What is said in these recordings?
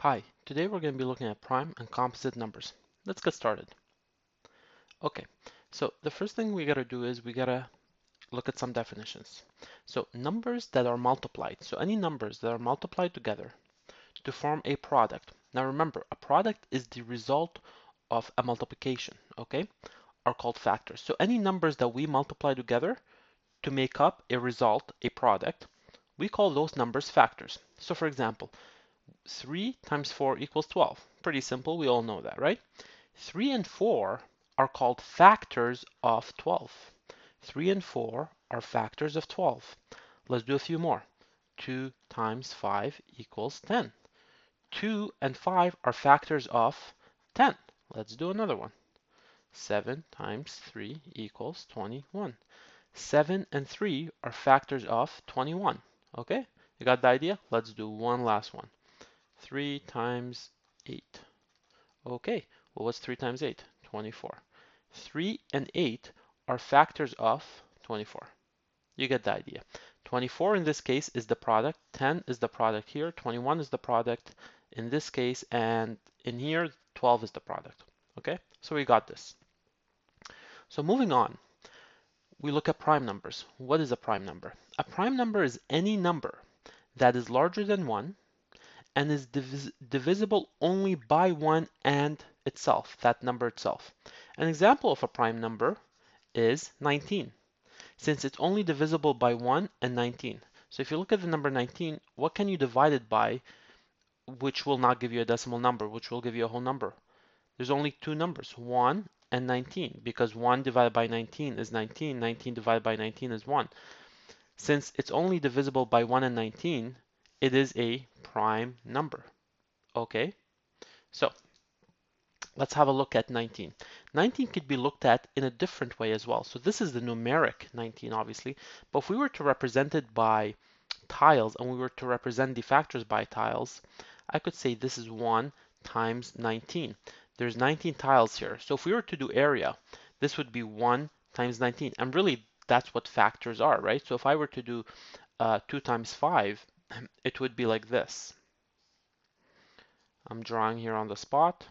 Hi, today we're going to be looking at prime and composite numbers. Let's get started. Okay, so the first thing we got to do is we got to look at some definitions. So numbers that are multiplied, so any numbers that are multiplied together to form a product. Now remember, a product is the result of a multiplication, okay, are called factors. So any numbers that we multiply together to make up a result, a product, we call those numbers factors. So for example, 3 times 4 equals 12. Pretty simple, we all know that, right? 3 and 4 are called factors of 12. 3 and 4 are factors of 12. Let's do a few more. 2 times 5 equals 10. 2 and 5 are factors of 10. Let's do another one. 7 times 3 equals 21. 7 and 3 are factors of 21. Okay, you got the idea? Let's do one last one. 3 times 8. Okay, well, what's 3 times 8? 24. 3 and 8 are factors of 24. You get the idea. 24 in this case is the product, 10 is the product here, 21 is the product in this case, and in here, 12 is the product. Okay, so we got this. So moving on, we look at prime numbers. What is a prime number? A prime number is any number that is larger than 1 and is divisible only by 1 and itself, that number itself. An example of a prime number is 19, since it's only divisible by 1 and 19. So if you look at the number 19, what can you divide it by which will not give you a decimal number, which will give you a whole number? There's only two numbers, 1 and 19, because 1 divided by 19 is 19, 19 divided by 19 is 1. Since it's only divisible by 1 and 19, it is a prime number. Okay, so let's have a look at 19. 19 could be looked at in a different way as well. So this is the numeric 19, obviously. But if we were to represent it by tiles and we were to represent the factors by tiles, I could say this is 1 times 19. There's 19 tiles here. So if we were to do area, this would be 1 times 19. And really, that's what factors are, right? So if I were to do 2 times 5, it would be like this. I'm drawing here on the spot.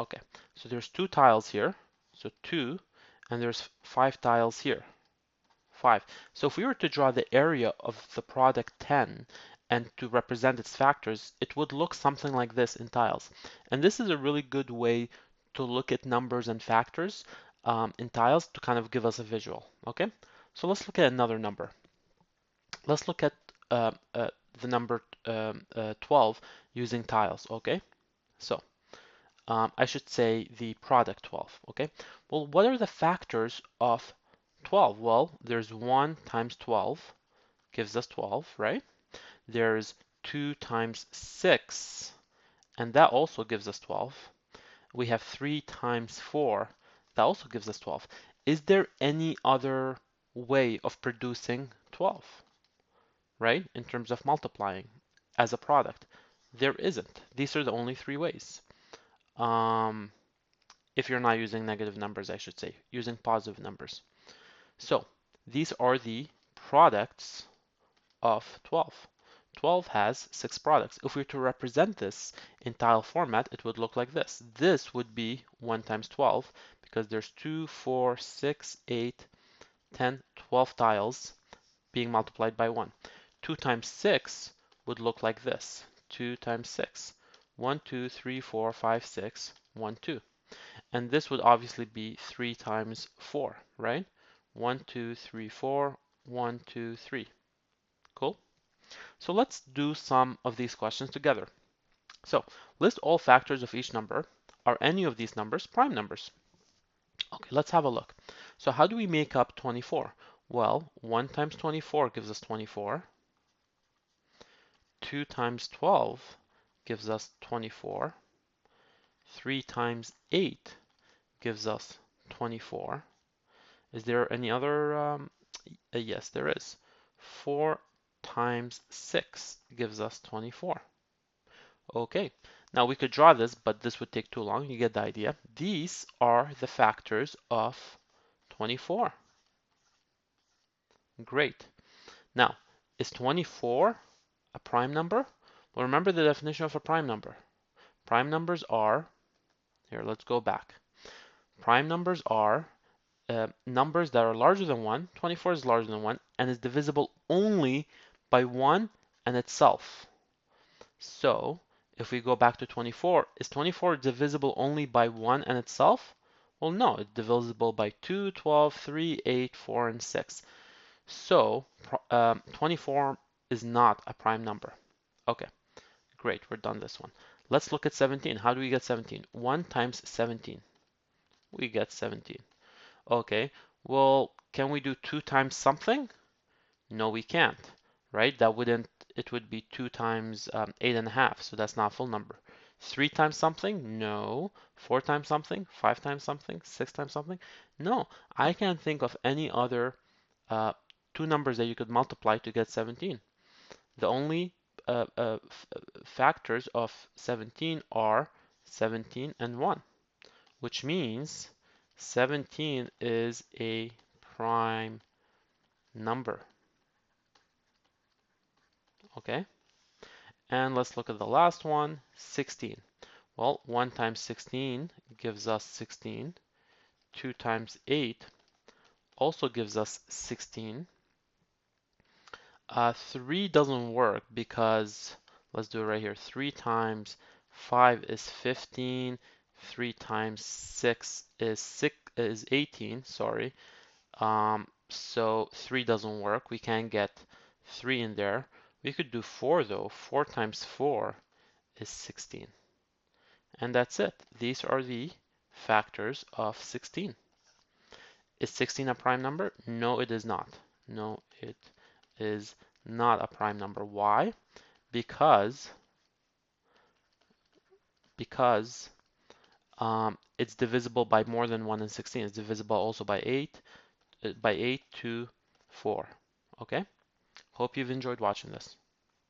Okay, so there's 2 tiles here, so 2, and there's 5 tiles here, 5. So if we were to draw the area of the product 10 and to represent its factors, it would look something like this in tiles. And this is a really good way to look at numbers and factors in tiles to kind of give us a visual, okay? So let's look at another number. Let's look at the number 12 using tiles, okay? So I should say the product 12, okay? Well, what are the factors of 12? Well, there's 1 times 12 gives us 12, right? There's 2 times 6, and that also gives us 12. We have 3 times 4, that also gives us 12. Is there any other way of producing 12, right? In terms of multiplying as a product? There isn't. These are the only 3 ways. If you're not using negative numbers, I should say, using positive numbers. So these are the products of 12. 12 has 6 products. If we were to represent this in tile format, it would look like this. This would be 1 times 12 because there's 2, 4, 6, 8, 10, 12 tiles being multiplied by 1. 2 times 6 would look like this. 2 times 6. 1, 2, 3, 4, 5, 6, 1, 2. And this would obviously be 3 times 4, right? 1, 2, 3, 4, 1, 2, 3. Cool? So let's do some of these questions together. So list all factors of each number. Are any of these numbers prime numbers? Okay, let's have a look. So how do we make up 24? Well, 1 times 24 gives us 24. 2 times 12 gives us 24. 3 times 8 gives us 24. Is there any other? Yes, there is. 4 times 6 gives us 24. Okay, now we could draw this, but this would take too long. You get the idea. These are the factors of 24. Great. Now, is 24 a prime number? Well, remember the definition of a prime number. Prime numbers are, here, let's go back. Prime numbers are numbers that are larger than 1, 24 is larger than 1, and is divisible only by 1 and itself. So, if we go back to 24, is 24 divisible only by 1 and itself? Well, no, it's divisible by 2, 12, 3, 8, 4, and 6. So, 24 is not a prime number. Okay, great, we're done this one. Let's look at 17. How do we get 17? 1 times 17. We get 17. Okay, well, can we do 2 times something? No, we can't, right? It would be 2 times 8.5, so that's not a full number. 3 times something? No. 4 times something? 5 times something? 6 times something? No, I can't think of any other uh, two numbers that you could multiply to get 17. The only factors of 17 are 17 and 1, which means 17 is a prime number. Okay, and let's look at the last one, 16. Well, 1 times 16 gives us 16. 2 times 8 also gives us 16. 3 doesn't work because, let's do it right here. 3 times 5 is 15. 3 times 6 is 18, sorry. So 3 doesn't work. We can't get 3 in there. We could do 4 though. 4 times 4 is 16. And that's it. These are the factors of 16. Is 16 a prime number? No, it is not. No, it is not a prime number. Why? Because it's divisible by more than 1 and 16. It's divisible also by 8 to 4. Okay? Hope you've enjoyed watching this.